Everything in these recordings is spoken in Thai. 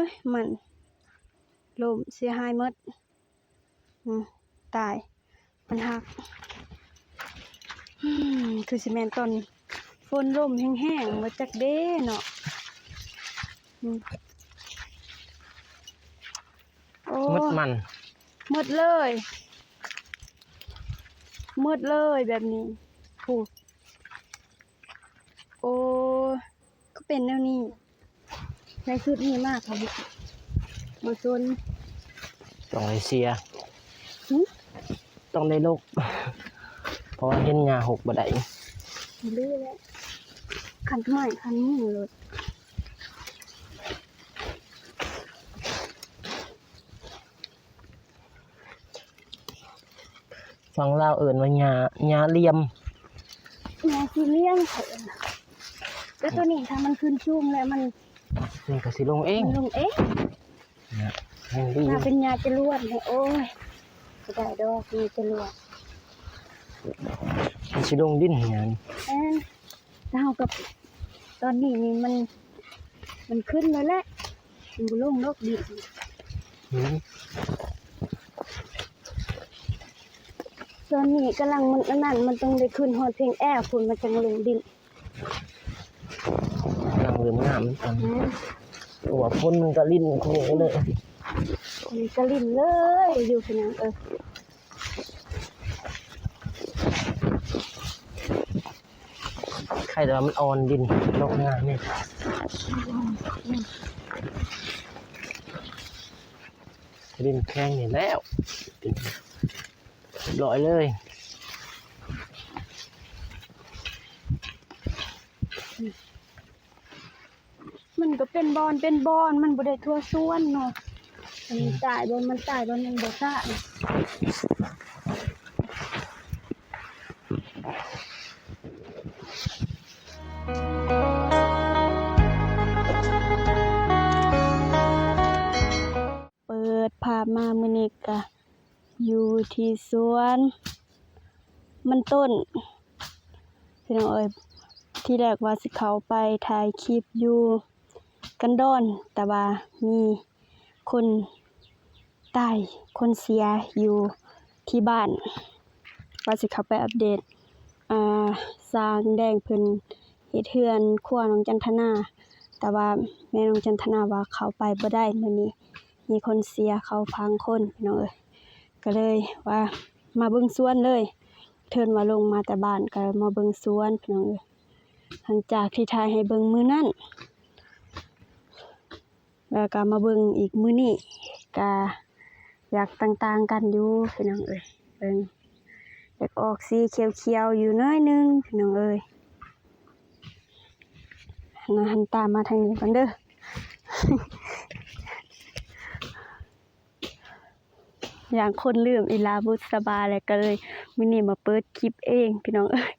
ยมันล่มเสียหายหมดตายมันหักคือสิแม่นตอนฝนล่มแห้งๆมาจากเด้เนาะโอ้มันหมดเลยแบบนี้ผูกโอ้ก็เป็นแนวนี้ในชุดนี้มากค่ะมาซนต้องได้เสียต้องได้ลูกเพราะเห็นหญ้าหกบ่ได้เรื่อยแล้วคันใหม่คันนี้เลยฟังเล่าเอิ้นว่าหญ้าเหลี่ยมหญ้าสีเหลี่ยมแล้วตัวนี้ถ้ามันขึ้นชุ่มแล้วมันก็สิลงเองเนี่ยถ้าเป็นหญ้าจรวดเนี่ยโอ้ยก็ได้ดอกมีจรวดมันสิลงดินหยังเท่ากับตอนนี้นี่มันขึ้นแล้วแหละมันบ่ลงดอกดินตอนนี้กำลังมันต้องได้ขึ้นฮอดเพลงแอร์ฝุ่นมันจังลงดินกำลังเริ่มงามกันตัวพ่นมันก็ลิ้นโคเลยมันก็ลิ้นเลยอยู่ขนาดใครแต่ว่ามันอ่อนดินลกงานนี่ดินแข็งนี่แล้วลอยเลยมันก็เป็นบอนมันบ่ได้ทั่วส่วนเนาะมันตายบ่มันบ่ซ่าเปิดภาพมามื้อนี้ก็อยู่ที่สวนมันต้นพี่น้องเอ้ยที่แรกว่าสิเข้าไปถ่ายคลิปอยู่กันดอนแต่ว่ามีคนตายคนเสียอยู่ที่บ้านว่าสิเข้าไปอัปเดตสร้างแดงเพิ่นเฮ็ดเฮือนครัวน้องจันทนาแต่ว่าแม่น้องจันทนาว่าเข้าไปบ่ได้มื้อนี้มีคนเสียเขาพังคนพี่น้องเอ้ยก็เลยว่ามาเบิ่งสวนเลยเทินว่าลงมาแต่บ้านก็มาเบิ่งสวนพี่น้องเอ้ยหลังจากที่ถ่ายให้เบิ่งมื้อนั้นแล้วก็มาเบิ่งอีกมื้อนี้ก็อยากต่างๆกันอยู่พี่น้องเอ้ยเบิ่งอยากออกสีเขียวๆอยู่น้อยนึงพี่น้องเอ้ยหันตามมาทางนี้ก่อนเด้อ อย่างคนลืมอีลาบุษบาแล้วก็เลยมื้อนี้มาเปิดคลิปเองพี่น้องเอ้ย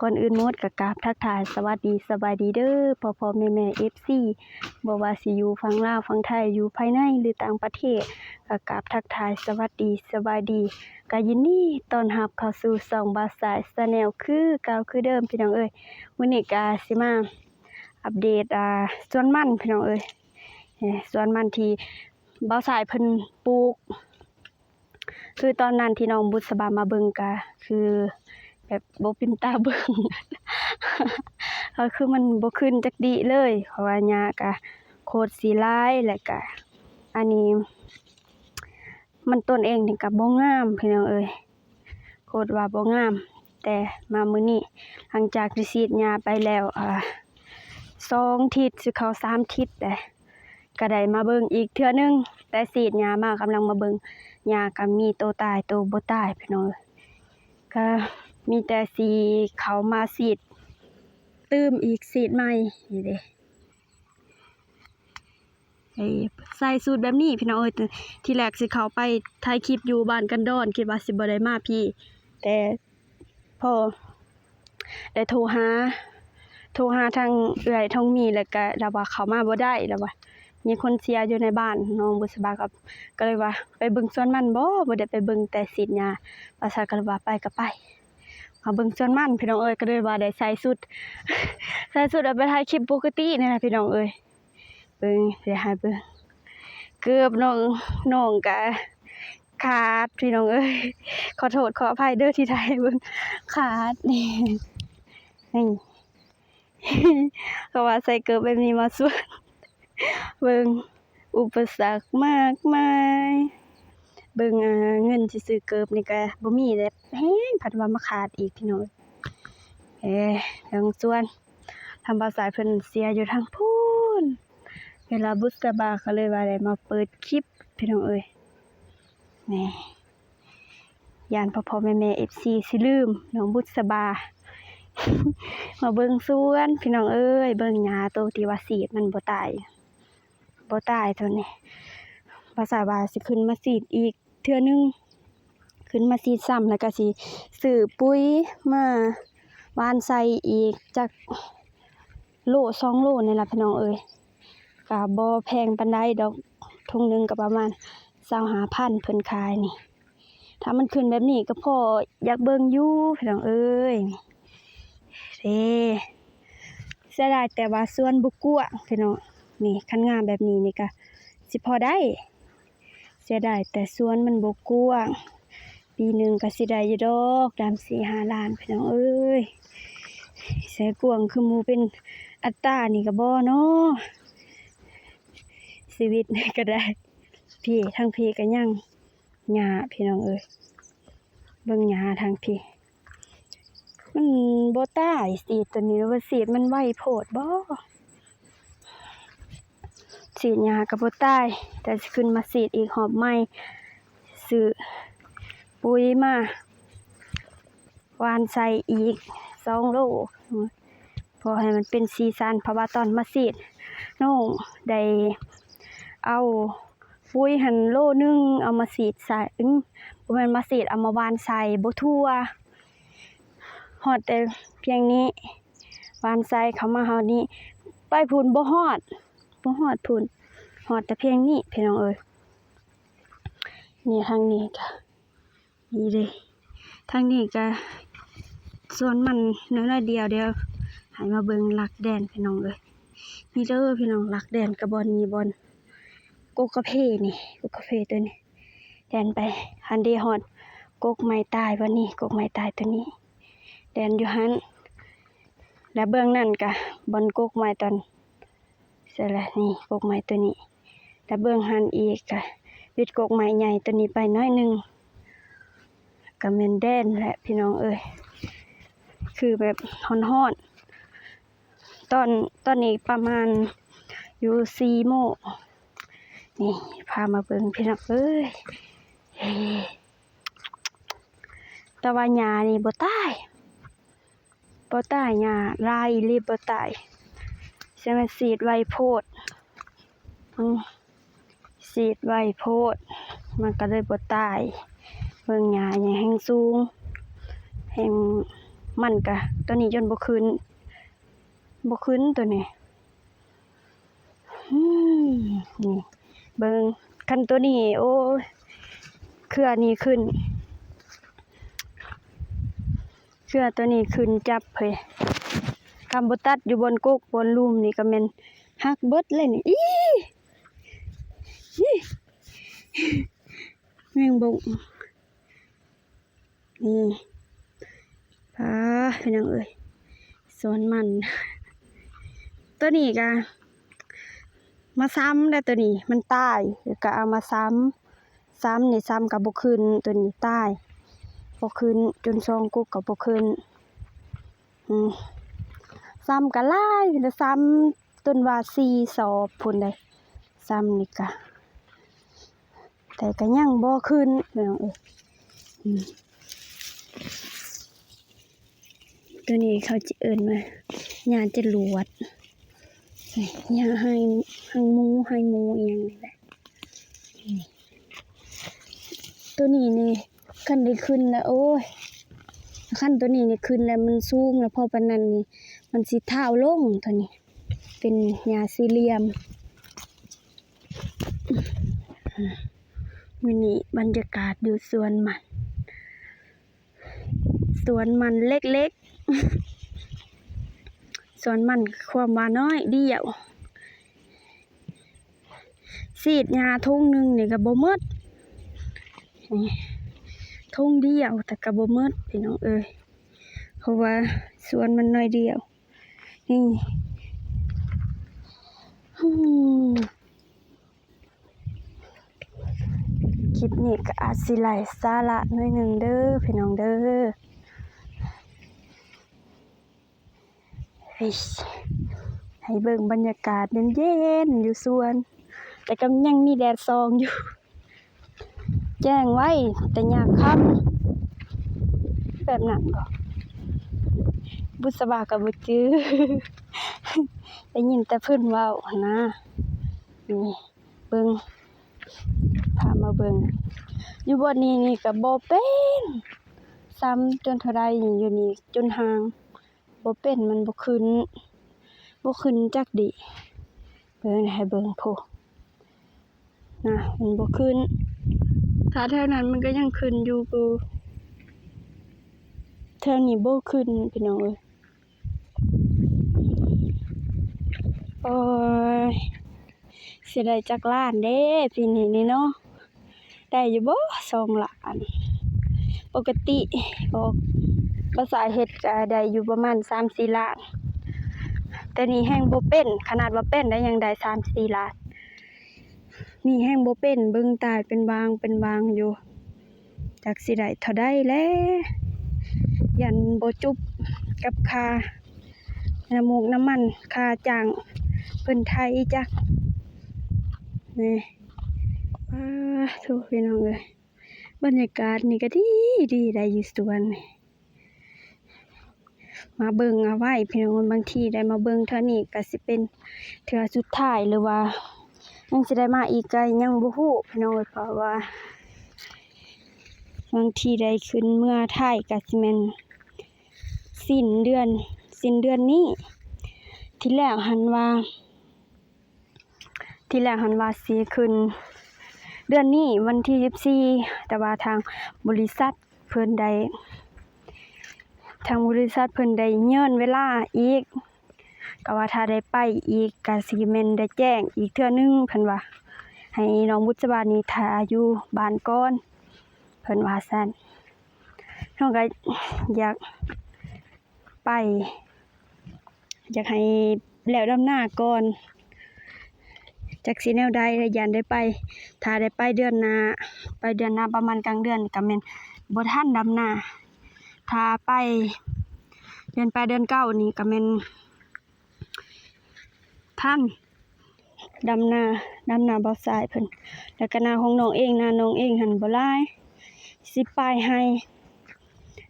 ก่อนอื่นหมดก็กราบทักทายสวัสดีสบายดีเด้อพ่อๆแม่ๆ FC บ่ว่าสิอยู่ฝั่งลาวฝั่งไทยอยู่ภายในหรือต่างประเทศก็กราบทักทายสวัสดีสบายดีก็ยินดีต้อนรับเข้าสู่ช่องบาสายชาแนลคือเก่าคือเดิมพี่น้องเอ้ยมื้อนี้ก็สิมาอัปเดตสวนมันพี่น้องเอ้ยสวนมันที่บ่าวสายเพิ่นปลูกคือตอนนั้นที่น้องบุษบามาเบิ่งก็คือแบบบ่เป็นตาเบิ่ง ก็คือมันบ่ขึ้นจักดีเลยเพราะว่าหญ้าก็โคตรสิหลายแล้วก็อันนี้มันต้นเองนี่ก็บ่งามพี่น้องเอ้ยโคตรว่าบ่งามแต่มามื้อนี้หลังจากที่ฉีดหญ้าไปแล้ว2 ทิศสิเข้า3 ทิศแล้วก็ได้มาเบิ่งอีกเทื่อนึงแต่ฉีดหญ้ามากำลังมาเบิ่งหญ้าก็มีโตตายโตบ่ตายพี่น้องก็มีแต่สีเขามาฉีดตื้มอีกฉีดใหม่นี่เด้ใส่สูตรแบบนี้พี่น้องเอ้ยที่แรกสิเข้าไปถ่ายคลิปอยู่บ้านกันดอนคิดว่าสิบ่ได้มาพี่แต่พอได้โทรหาทางเอื้อยทองมีแล้วก็แล้วว่าเข้ามาบ่ได้แล้วว่ามีคนเสียอยู่ในบ้านน้องบุษบาก็เลยว่าไปเบิ่งสวนมันบ่ได้ไปเบิ่งแต่ฉีดหญ้าว่าซั่นก็เลยว่าไปก็ไปมาเบิ่งสวนมันพี่น้องเอ้ยก็เลยว่าได้ใส่ชุดเอาไปถ่ายคลิปปกตินี่ล่ะพี่น้องเอ้ยเบิ่งสิให้เบิ่ง เกือบน้องก็ขาดพี่น้องเอ้ยขอโทษขออภัยเด้อที่ถ่ายเบิ่งขาดนี่ก็ว่าใส่เกือบแบบนี้มาสวนเบิ่งอุปสรรคมากมายเบิ่งเงินสิซื้อเกือบนี่ก็บ่มีแล้วแฮงผัดว่ามาขาดอีกพี่น้องทางสวนทำบ่าวสายเพิ่นเสียอยู่ทางพูนเวลาบุษบาก็เลยว่าได้มาเปิดคลิปพี่น้องเอ้ยนี่ย่านพ่อๆแม่ๆ FC สิลืมน้องบุษบา มาเบิ่งสวนพี่น้องเอ้ยเบิ่งหญ้าตัวที่ว่าสีดมันบ่ตายตัวนี้ภาษาว่าสิขึ้นมาสีดอีกเทื่อนึงขึ้นมาสีดซ้ำแล้วก็สิซื้อปุ๋ยมาหว่านใส่อีกจักโล2โลนี่ล่ะพี่น้องเอ้ยก็บ่แพงปานใดดอกถุงนึงก็ประมาณ 25,000 เพิ่นขายนี่ถ้ามันขึ้นแบบนี้ก็พออยากเบิ่งอยู่พี่น้องเอ้ยเเสียดายแต่ว่าสวนบ่กว้างพี่น้องนี่คันงามแบบนี้นี่ก็สิพอได้เสียดายแต่สวนมันบ่กว้างปีหนึงก็สิได้อยู่ดอกตาม 4-5 ล้านพี่น้องเอ้ยแสกวางคือหมู่เป็นอัตรานี่ก็บ่เนาะชีวิตนี่ก็ได้พี่ทางพี่ก็ยังหญ้าพี่น้องเอ้ยเบิ่งหญ้าทางพี่มันบ่ตายสีดตัวนี้ว่าสีดมันไวโพดบ่สีดหญ้าก็บ่ตายแต่สิขึ้นมาสีดอีกหอบใหม่ซื้อปุ๋ยมาหว่านใส่อีก2โลพอให้มันเป็นสีสันเพราะว่าตอนมาสีดน้องได้เอาปุ๋ยหั่นโลนึงเอามาสีดใส่บ่แม่นมาสีดเอามาหว่านใส่บ่ทั่วฮอดแต่เพียงนี้หว่านใส่เข้ามาเฮานี้ไปพูนบ่ฮอดพูนฮอดแต่เพียงนี้พี่น้องเอ้ยนี่ทางนี้ก็นี่เด้ทางนี้ก็ส่วนมันน้อยๆเดียวให้มาเบิ่งหลักแดนพี่น้องเอ้ยนี่เด้อพี่น้องหลักแดนกับบอนนี่บอนกกกระเพนี่กกกระเพตัวนี้แดนไปหันเดฮอดกกไม้ตายวันนี้กกไม้ตายตัวนี้แดนอยู่หันและเบื้องนั่นก็บอนกกไม้ตอนเสร็จแล้วนี่กกไม้ตัวนี้และเบื้องหันอีกก็วิดกกไม้ใหญ่ตัวนี้ไปน้อยนึงก็แม่นแดนแหละพี่น้องเอ้ยคือแบบฮ้อนๆตอนนี้ประมาณอยู่4 โมงนี่พามาเบิ่งพี่น้องเอ้ยแต่ว่าหญ้านี่บ่ตายหญ้าลายอีหลีบ่ตายใช่ไหมสีดไวโพดสีดไวโพดมันก็เลยบ่ตายเบิ่งหญ้าใหญ่แห่งสูงแห่งมันก็ตัวนี้จนบ่ขึ้นตัวนี้นี่เบิ่งคันตัวนี้โอ้ยเครือนี้ขึ้นตัวนี้ขึ้นจับเฮ้ยคำบ่ตัดอยู่บนกกบนลุ่มนี่ก็แม่นหักเบิดเลยนี่อีแมงบ่งนี่พี่น้องเอ้ยสวนมันตัวนี้ก็มาซ้ำได้ตัวนี้มันตายก็เอามาซ้ำนี่ซ้ำกับบ่ขึ้นตัวนี้ตายบ่ขึ้นจน2กุกก็บ่ขึ้นซ้ำก็หลายแล้วซ้ำต้นว่า4 ศอกพุ่นได้ซ้ำนี่ก็แต่ก็ยังบ่ขึ้นพี่น้องเอ้ยตัวนี้เขาจะเอิ้นว่าหญ้าจรวดหญ้าให้หมูอีหยังนี่แหละตัวนี้นี่คันได้ขึ้นแล้วโอ้ยคันตัวนี้นี่ขึ้นแล้วมันสูงแล้วพอปานนั้นนี่มันสิเท้าลงตัวนี้เป็นหญ้าสี่เหลี่ยมมื้อนี้บรรยากาศอยู่สวนมันเล็กๆสวนมันความว่าน้อยเดียว สีดยาทุ่งหนึงนี่ก็บ่หมดนี่ทุ่งเดียวแต่ก็บ่หมดพี่น้องเอ้ยเพราะว่าสวนมันน้อยเดียวนี่อืมคลิปนี้ก็อาจสิไร้สาระหน่อยหนึงเด้อพี่น้องเด้อเฮ้ยให้เบิ่งบรรยากาศเย็นๆอยู่สวนแต่ก็ยังมีแดดส่องอยู่แจ้งไว้แต่ยามค่ำแบบนั้นบ่บุษบาก็บ่จื้อ ได้ยินแต่เพิ่นเว้าหั้นนะนี่เบิ่งพามาเบิ่งอยู่บ่นี้นี่ก็บ่เป็นซ้ำจนเท่าใดนี่อยู่นี่จนห่างบ่เป็นมันบ่ขึ้นจักดิเบิ่งให้เบิ่งพุนะมันบ่ขึ้นถ้าแถวนั้นมันก็ยังขึ้นอยู่กูแถวนี้บ่ขึ้นพี่น้องเอ้ยโอ้ยสิได้จักล้านเด้ปีนี้นี่เนาะได้อยู่บ่2 ล้านปกติออกภาษาเฮ็ดก็ได้อยู่ประมาณ 3-4 ล้านแต่นี่แฮงบ่เป็นขนาดว่าเป็นได้ยังได้ 3-4 ล้านนี่แฮงบ่เป็นเบิ่งตายเป็นบางอยู่จักสิได้เท่าใดแลยันบ่จุบกับค่าน้ำมูกน้ำมันค่าจ้างเพิ่นไทยจักนี่ทุกพี่น้องเอ้ยบรรยากาศนี่ก็ดีได้อยู่สวนนี่มาเบิ่งเอาไว้พี่น้องบางทีได้มาเบิ่งเท่านี้ก็สิเป็นเทื่อสุดท้ายหรือว่ายังสิได้มาอีกก็ยังบ่ฮู้พี่น้องเอ้ยเพราะว่าบางทีได้ขึ้นเมื่อท้ายก็สิแม่นสิ้นเดือนนี้ที่แรกหันว่าสิขึ้นเดือนนี้วันที่14แต่ว่าทางบริษัทเพิ่นได้ยื่นเวลาอีกก็ว่าถ้าได้ไปอีกก็สิแม่นได้แจ้งอีกเทื่อนึงเพิ่นว่าให้น้องบุษบานี่ท่าอยู่บ้านก่อนเพิ่นว่าซั่นน้องก็อยากไปอยากให้แล้วดำหน้าก่อนจักสิแนวใดยันได้ไปถ้าได้ไปเดือนหน้าประมาณกลางเดือนก็แม่นบ่ทันดำหน้าถ้าไปเดือน8เดือน9นี่ก็แม่นทันดำหน้าบ่สายเพิ่นแล้วก็หน้าของน้องเองหันบ่หลาย10ปลายให้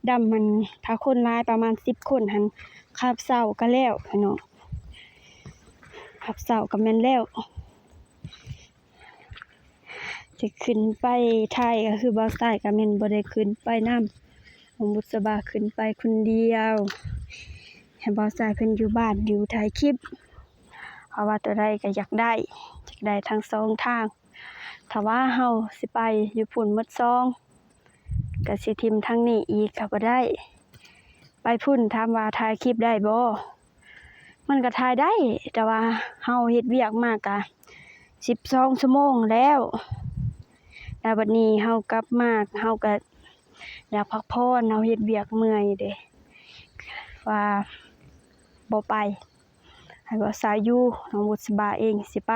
ดำมันถ้าคนหลายประมาณ10คนหันคาบเช้าก็แล้วพี่น้องคาบเช้าก็แม่นแล้วจะขึ้นไปไทยก็คือบ่าวสายก็แม่นบ่ได้ขึ้นไปนำของบุษบาขึ้นไปคนเดียวให้บ่าวสายเพิ่นอยู่บ้านอยู่ถ่ายคลิปเพราะว่าตัวใดก็อยากได้ทั้งสองทางถ้าว่าเฮาสิไปอยู่พุ่นหมดซองก็สิทิ่มทางนี้อีกก็บ่ได้ไปพุ่นถามว่าถ่ายคลิปได้บ่มันก็ถ่ายได้แต่ว่าเฮาเฮ็ดเวียกมากก็12 ชั่วโมงแล้วบัดนี้เฮากลับมาเฮาก็อยากพักผ่อนเฮาเฮ็ดเวียกเมื่อยเด้ว่าบ่ไปให้บ่สายอยู่น้องบุษบาเองสิไ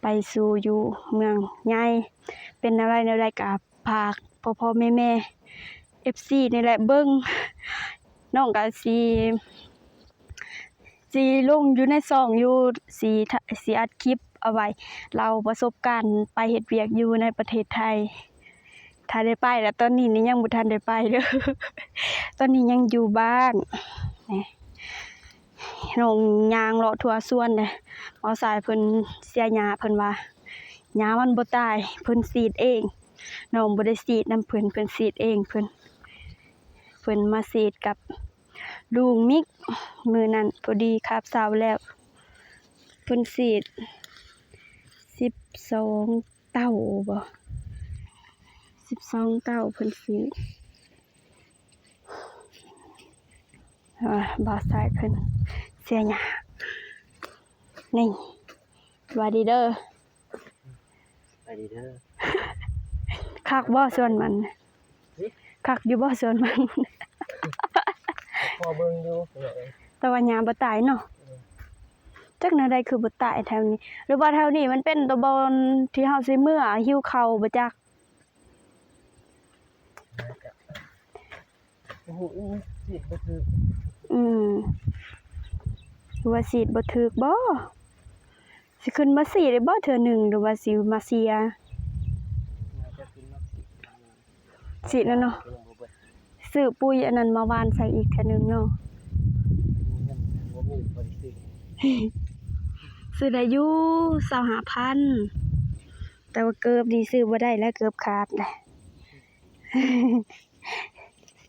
ปสู่อยู่เมืองใหญ่เป็นอะไรแนวใดก็ฝากพ่อๆแม่ๆ FC นี่แหละเบิ่งน้องก็สิลงอยู่ในช่องอยู่สิอัดคลิปเอาไว้เล่าประสบการณ์ไปเฮ็ดเวียกอยู่ในประเทศไทยถ้าได้ไปแล้วตอนนี้นี่ยังบ่ทันได้ไปเด้อ ตอนนี้ยังอยู่บ้านนี่น้องย่างเลาะทั่วสวนเด้เอาสายเพิ่นเสียหญ้าเพิ่นว่าหญ้ามันบ่ตายเพิ่นฉีดเองน้องบ่ได้ฉีดนำเพิ่นฉีดเองเพิ่นมาฉีดกับลุงมิกมื้อนั้นพอดีคาบเช้าแล้วเพิ่นฉีด12 เต้าบ่12 เต้าเพิ่นฉีดบ่าวสายเพิ่นเสียหญ้านี่สวัสดีเด้อ ดีเด้อ คักบ่ส่วนมัน หึ คักอยู่บ่ส่วนมัน พอเบิ่งอยู่เนาะ แต่ว่าหญ้าบ่ตายเนาะจักแนวใดคือบ่ตายแถวนี้ หรือว่าแถวนี้มันเป็นตัวบอนที่เฮาสิเมื่อหิวข้าวบ่จัก โอ้โหสิบ่คือ อืมหรือว่าสีดบ่ถูกบ่สิขึ้นมาสีดได้บ่เทื่อหนึงหรือว่าสิมาเสีย น่าจะกินมาสิ สีดนั่นเนาะ เป็นบ่เบิด ซื้อปุ๋ยอันนั้นมาหว่านใส่อีกเทื่อหนึงเนาะ เงินบ่มีบ่ได้ซื้อ ซื้อได้อยู่25,000แต่ว่าเกิบนี่ซื้อบ่ได้แล้วเกิบขาดแหละ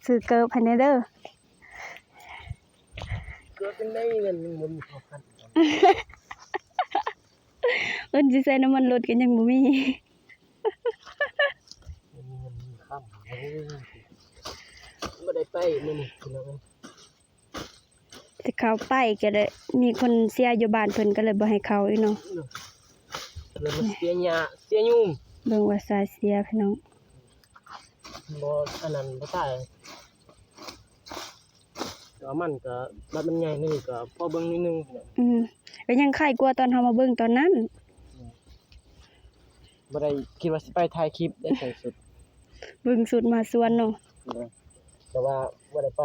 ซื้อเกิบให้แหน่เด้อ เกิดจังได๋เงินมันบ่มีพอพัน เอิ้นสิใส่น้ำมันรถก็ยังบ่มี มันมีเงินมีค่ำบ่ได้ไปมื้อนี้พี่น้อง แต่เขาไปก็ได้มีคนเสียอยู่บ้านเพิ่นก็เลยบ่ให้เข้าอีกเนาะ แล้วมันเสียหญ้าเสียยุง เบิ่งว่าสายเสียพี่น้อง บ่อันนั้นบ่ตายแต่ว่ามันก็บัดมันใหญ่นี่ก็พอเบิ่งนิดนึงพี่น้อง ก็ยังไข้กว่าตอนเฮามาเบิ่งตอนนั้น บ่ได้คิดว่าสิไปถ่ายคลิปได้ใส่สุด เบิ่งสุดมาสวนเนาะ แต่ว่าบ่ได้ไป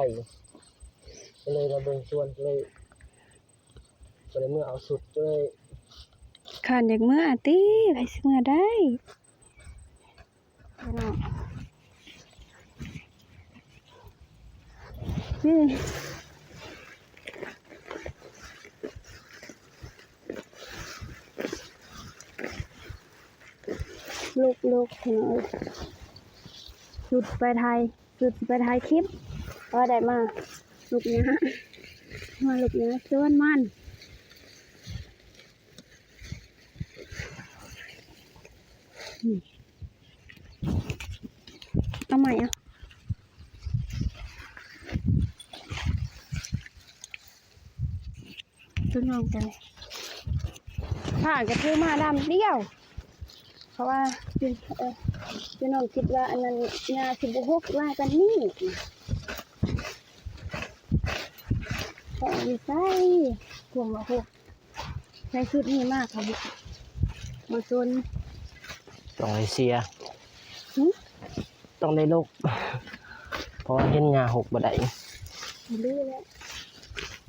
ก็เลยมาเบิ่งสวนก็เลยก็เลยเมื่อเอาสุดก็เลย ข้านอยากเมื่อติไปสิเมื่อได้พี่น้องนี่ลูกพี่น้องสุดไปไทยคลิปก็ได้มาลูกเนี้ยมาลูกเนี้ยสวนมันเอาใหม่อ่ะซื้อน้องกันเลยผ่านกระทือมาดำเดียว เพราะว่าพี่น้องคิดว่าอันนั้นงาสิบหกว่ากันนี่พอดีใส่พวงมาหกใช้ชุดนี้มากค่ะมาซน ต้องได้เสีย หึ ต้องได้ลก เพราะว่าเห็นหญ้าหกบ่ได้ ดื้อแล้ว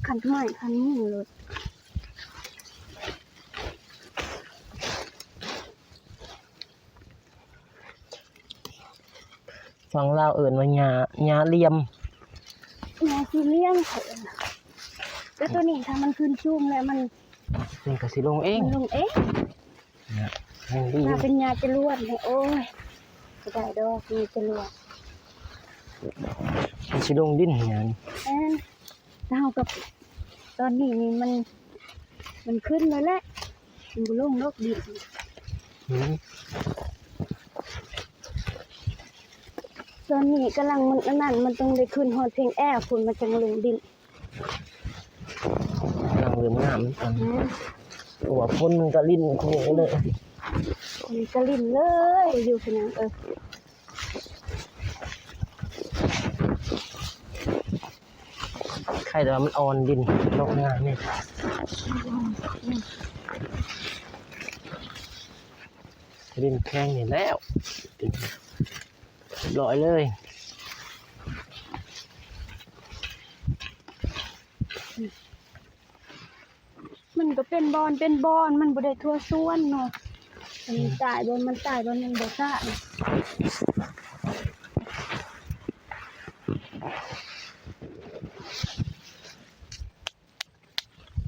คันไม้คันมือเลย ฟังลาวเอิ้นว่าหญ้าเหลี่ยม งาซีเลี้ยงเถอะแล้วตัวนี้ถ้ามันขึ้นชุ่มแล้วมัน นี่ก็สิลงเอง ลงเอ๊ะ เนี่ยยังดี ถ้าเป็นยาจะรวดเนี่ยโอ้ยจะได้ดอกมีจะรวด มันสิลงดินหยัง เท่ากับตอนนี้นี่มันขึ้นแล้วแหละมันบ่ลงดอกดิน หือ ตอนนี้กำลังมันอันนั้นมันต้องได้ขึ้นฮอดเพลงแอร์คุณมันจังลงดิน กำลังเริ่มงามตอนนี้ตัวพ่นมันก็ลิ้นโค้งเลย คนกระลิ่นเลยอยู่พี่น้องใครแต่ว่ามันอ่อนดินลกงามนี่ดินแข็งนี่แล้วเรียบร้อยเลย มันก็เป็นบอนมันบ่ได้ทั่วส่วนเนาะมันตายบนมันบ่ซ่า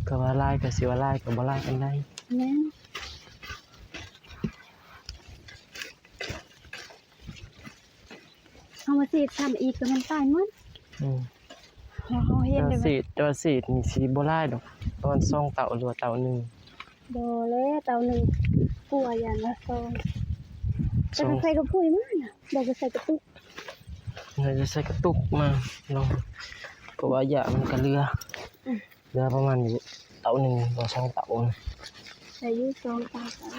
ก็ว่าลายก็สิว่าลายก็บ่ลายกันได้ แม่นเอามาสิทำอีกก็มันตายหมด เฮาเฮ็ด ตัว ได้บ่ สีดนี่สิบ่ลายดอกประมาณ2เต่าหรือว่าเต่าหนึง บ่เลยเตาหนึงกลัวอย่างละซองแต่ก็ใส่กระพุ้ยมาน่ะบ่ก็ใส่กระตุก เราจะใส่กระตุกมาลองเพราะว่าหญ้ามันก็เรือประมาณอยู่เต่าหนึงบ่2เต่านะ ใส่อยู่2ตากัน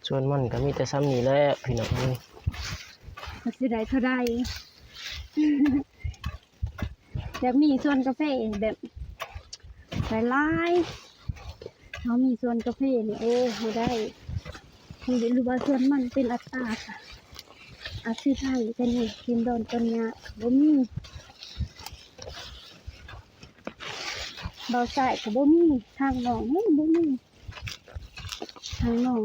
ส่วนมันก็มีแต่ซ้ำนี่แหละพี่น้องนี่ มันสิได้เท่าใด แบบมีส่วนกาแฟแบบหลายๆเขามีส่วนกาแฟนี่โอ้เขาได้เขาได้รู้ว่าส่วนมันเป็นอัตราค่ะอาชีพไทยแต่นี่กินโดนต้นยาบ่มีเบาใส่ก็บ่มีทางหนองนี่บ่มีทางหนอง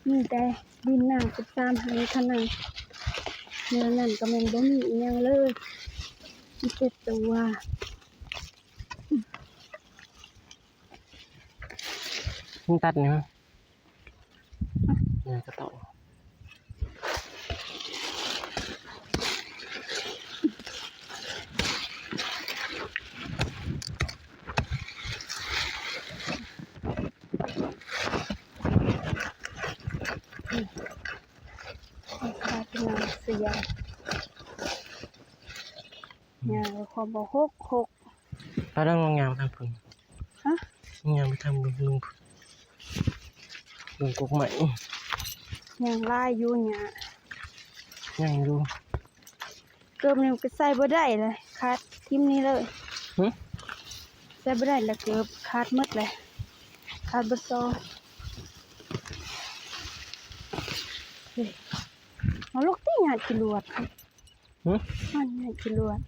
มีแต่ดินหน้า13 ให้ขนาดเนื้อนั่นก็แม่นบ่มีอีหยังเลยมีแต่ตัว มึงตัดนี่มั้ยเนี่ยก็ต่อเป็นน้ำเสียเนี่ยความบอกหกเราต้องลงยามทางพึ่ง ฮะ ยามไปทำลุงกุ๊กใหม่ ยังไล่อยู่เนี่ย ยังอยู่ เกือบนี่ก็ใส่บ่ได้เลยขาดทิมนี้เลย หึ ใส่บ่ได้แล้วเกือบขาดหมดเลยขาดบ่ซอเฮ้ยเอาลูกที่หยาดกิลวด หึ มันหยาดกิลวด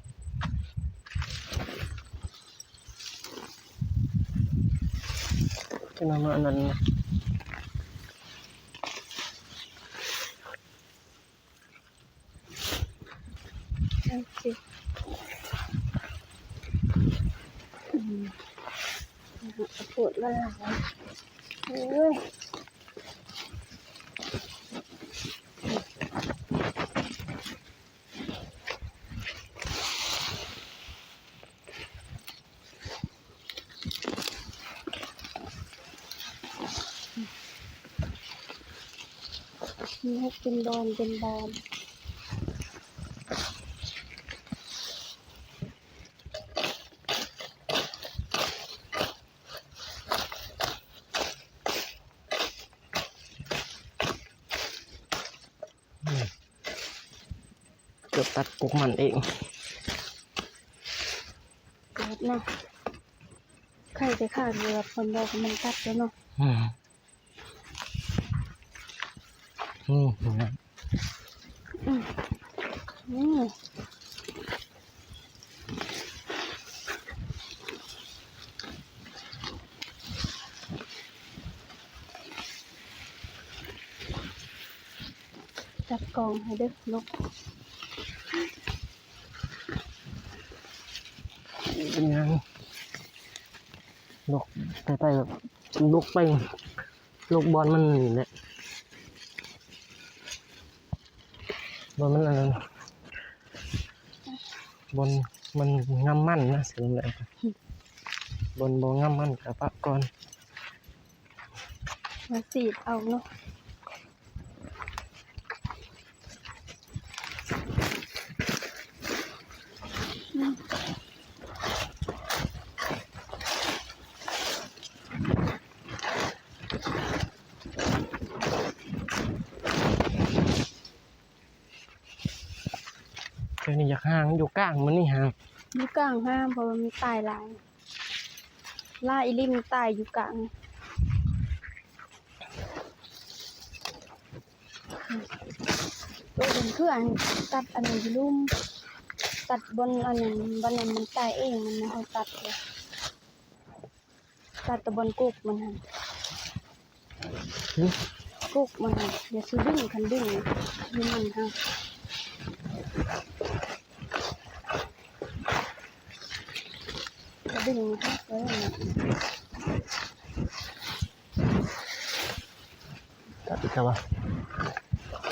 จะนำมาอันนั้นนะ โอเคปวดละลายเฮ้ยนี่ให้เป็นบอลเป็นบอล เกือบตัดกุ๊กมันเอง เกิดเนาะใครจะขาดเรือคนบอกว่ามันตัดแล้วเนาะ นี่นะ นี่จับกองให้เด้อลูก เป็นยังลกไปแบบลกไปลกบอลมันนี่แหละบอลมันอะไรบอลมันงำมั่นนะเสียงอะไรบอลงำมั่นกับปะก่อน มาสีดเอาเนาะเจอนี่อยากห่างอยู่กลางมันนี่ห่าง อยู่กลางห้ามเพราะมันมีตายหลายล่าอีลิมตายอยู่กลางตัวเป็นคืออันตัดอันนี้อยู่ลุ่มตัดบนอันนั้นบนนั้นมันตายเองมันนะเขาตัดเลยตัดแตะบนกุกมันหันกุกมันหันเดี๋ยวซื้อดึงคันดึงนี่มันฮะจะดึงฮะไว้นะ ตัดอีกแล้ววะ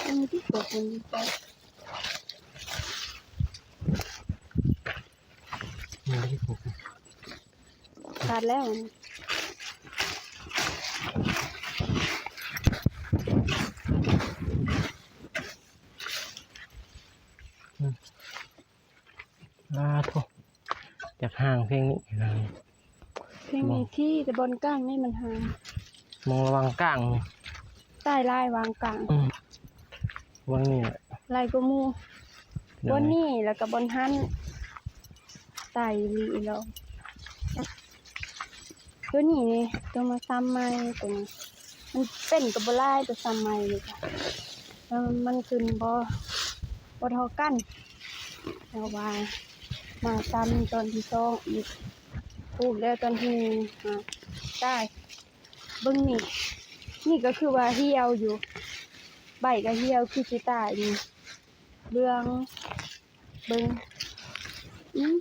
อันนี้ที่กุกมันไป นี่ที่ผูก ขาดแล้วโทษอยากห่างเพลงนี้นะ เพลงนี้ที่แต่บนกลางนี่มันหาม องระวังกลาง ใต้ลายวางกลาง วางนี่แหละ ลายก็มูบนนี่แล้วก็บนหันใต้ลีแล้วตัวนี้นี่ตัวมาซ้ำใหม่ตัวนี้มันเป็นกับบ่ลายตัวซ้ำใหม่นี่จ้ะแล้วมันขึ้นบ่เท่ากันแล้วว่ามาซ้ำตอนที่2อีกพูดแล้วตอนที่ได้เบิ่งนี่ก็คือว่าเหี่ยวอยู่ใบก็เหี่ยวคือสิตายนี่เรื่องเบิ่ง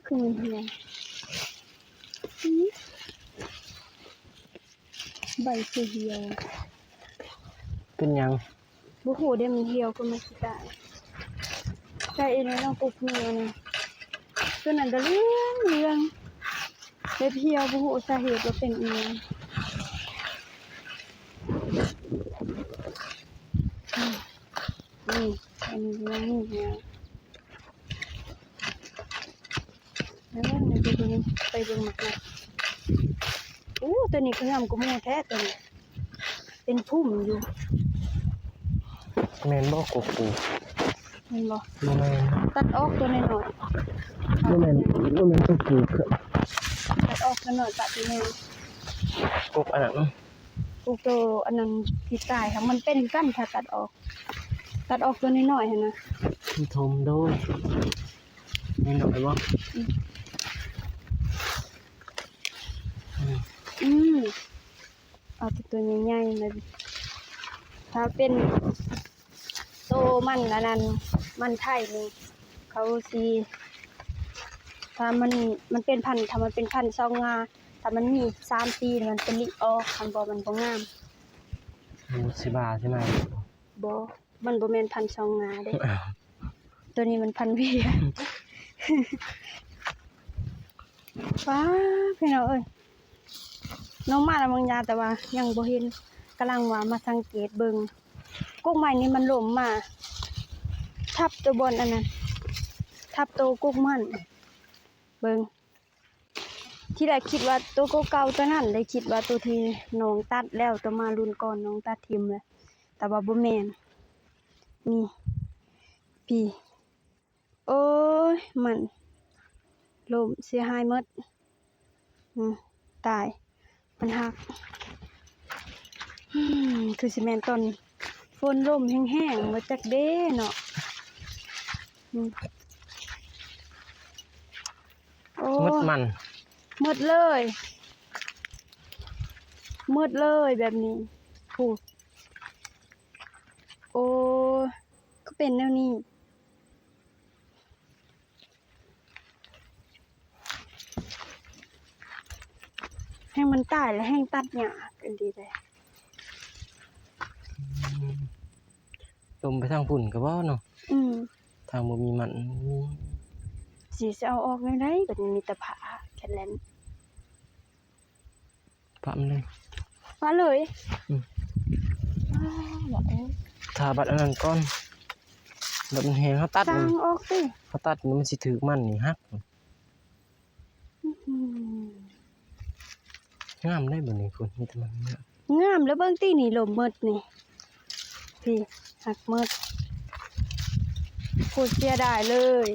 คือมันเหี่ยวใบคือเหี่ยว เป็นหยัง บ่ฮู้ได้มันเหี่ยวคือมันสิตายใช่เองน้องปลูกนี่นะตัวนั้นก็เรื่องเล็บเหี่ยวบ่ฮู้สาเหตุว่าเป็นอีหยังนี่อันนี้เรื่องนี่เนี่ยแล้วมันจะดูไปเบิ่งหมักนะตัวนี้คืองามกว่าหมู่แท้ตัวนี้เป็นพุ่มอยู่ แม่นบ่กบปู เห็นบ่ บ่แม่น ตัดออกตัวน้อย บ่แม่นตัวปูคือ ๆตัดออกตัวน้อยตัดตัวนึง กบอันนั้น ปลูกตัวอันนั้นที่ตายค่ะมันเป็นกั้นถ้าตัดออกตัวน้อยๆหั่นนะ ที่ทมโดยนี่หน่อยบ่ เอาตัวใหญ่ๆเลยถ้าเป็นโตมันอันนั้นมันไทยนี่เขาสิถ้ามันเป็นพันธุ์ถ้ามันเป็นพันธุ์ซองงาถ้ามันมี3ปีมันเป็นลิออกคันบ่มันบ่งาม สิบาใช่ไหม บ่มันบ่แม่นพันธุ์ซองงาเด้ ตัวนี้มันพันธุ์เวียว้าพี่น้องเอ้ยน้องมาแล้วบางยาแต่ว่ายังบ่เห็นกำลังว่ามาสังเกตเบิ่งกุ้งใหม่นี่มันล้มมาทับตัวบนอันนั้นทับตัวกุ้งมันเบิ่งที่แรกคิดว่าตัวเก่าๆตัวนั้นเลยคิดว่าตัวที่น้องตัดแล้วตัวมารุ่นก่อนน้องตัดทิ่มแล้วแต่ว่าบ่แม่นนี่พี่โอ้ยมันล้มเสียหายหมดตายมันหักคือสิแม่นต้นฝนลมแห้งๆมาจากเด้เนาะโอ้ หมดเลยแบบนี้พูดโอ้ก็เป็นแนวนี้ให้มันตายแล้วให้ตัดหญ้ากันดีเลย ลมไปทางฝุ่นก็บ่เนาะ ทางบ่มีมัน สิเอาออกได้ไดบัดนี้มีแต่ผ้าแค่นั้น ปะมันเลย มาเลย ถ้าบัดอันนั้นก่อนบัดมันแห้งเฮาตัด สร้างออกสิ เฮาตัดมันสิถึกมันนี่ฮักงามได้บ่นี่คุณมีแต่มันเนี่ย งามแล้วเบิ่งตินี่ลมหมดนี่พี่หักหมดพูดเสียดายเลย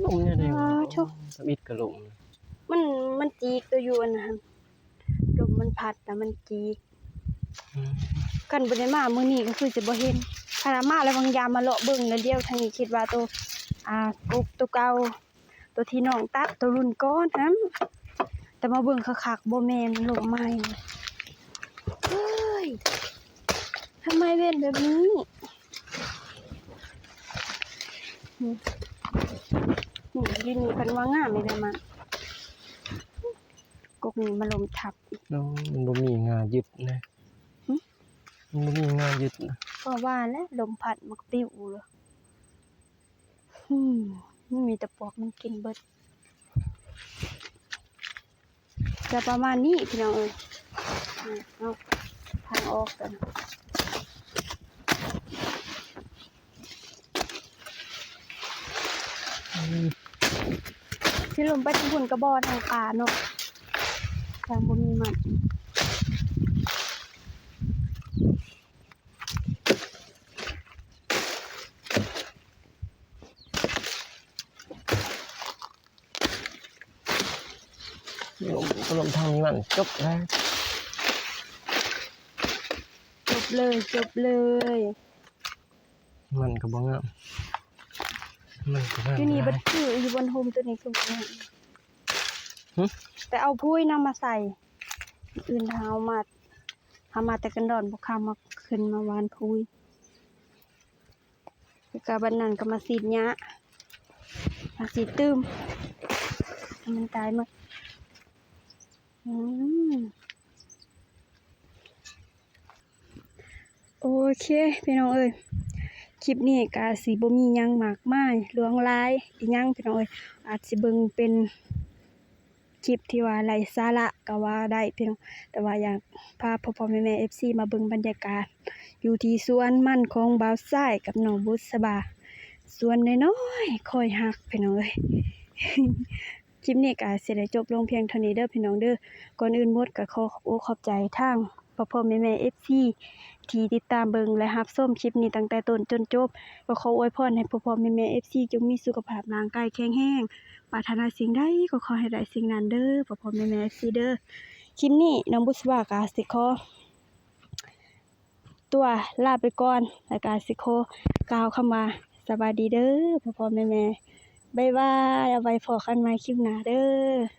ลมเนี่ยได้ โช สบิดก็ลม มันจีกตัวอยู่อันนั้นลมมันพัดแต่มันจีกกันบ่ได้มามื้อนี้ก็คือสิบ่เห็นขนาดมาแล้วบางยามมาเลาะเบิ่งแล้วเดียวทางนี้คิดว่าตัวกุ๊กตัวเก่าตัวที่น้องตัดตัวรุ่นก่อนนั้นแต่มาเบิ่งคักๆบ่แม่นลมใหม่เฮ้ยทำไมเป็นแบบนี้ดินนี่เพิ่นว่างามไม่ได้มากกนี่มาลมทับอีก มันบ่มีงายึดนะมันบ่มีงายึดนะ ก็ว่าแล้วลมพัดมักปิ้วเลยมันมีแต่ปลอกมันกินเบิดจะประมาณนี้พี่น้องเอ้ยเอาทางออกกันที่ลมไปทางพุ่นกระบอกทางป่าเนาะทางบ่มีมัน ลมทางนี้มันจบแล้ว จบเลย มันก็บ่งามมันก็งาม อยู่นี่ ห บั ลา ด ย คืออยู่บนโฮมตัวนี้คือบ่งาม หึ แต่เอาพุ้ยนำมาใส่อื่นเฮามาแต่กันดอนบ่คามาขึ้นมาวานพุ้ยแล้วก็บัดนั้นก็มาสีดหญ้ามาสีดตื้มให้มันตายหมดอืมโอเคพี่น้องเอ้ยคลิปนี้ก็สิบ่มีหยังมากมายหลวงหลายอีหยังพี่น้องเอ้ยอาจสิเบิ่งเป็นคลิปที่ว่าไร้สาระก็ว่าได้พี่น้องแต่ว่าอยากพาพ่อๆแม่ๆ FC มาเบิ่งบรรยากาศอยู่ที่สวนมันของบ่าวซ้ายกับน้องบุษบาสวนน้อยๆคอยฮักพี่น้องเอ้ย คลิปนี้ก็สิได้จบลงเพียงเท่านี้เด้อพี่น้องเด้อก่อนอื่นหมดก็ขอขอบอกขอบใจทางพ่อๆแม่ๆ FC ที่ติดตามเบิ่งและรับชมคลิปนี้ตั้งแต่ต้นจนจบก็ขออวยพรให้พ่อๆแม่ๆ FC จงมีสุขภาพร่างกายแข็งแรงปรารถนาสิ่งใดก็ขอให้ได้สิ่งนั้นเด้อพ่อๆแม่ๆ FC เด้อคลิปนี้น้องบุษบาก็สิขอตัวลาไปก่อนแล้วก็สิขอกล่าวคำว่าสวัสดีเด้อพ่อๆแม่ๆบ๊ายบายเอาไว้พอกันใหม่คลิปหน้าเด้อ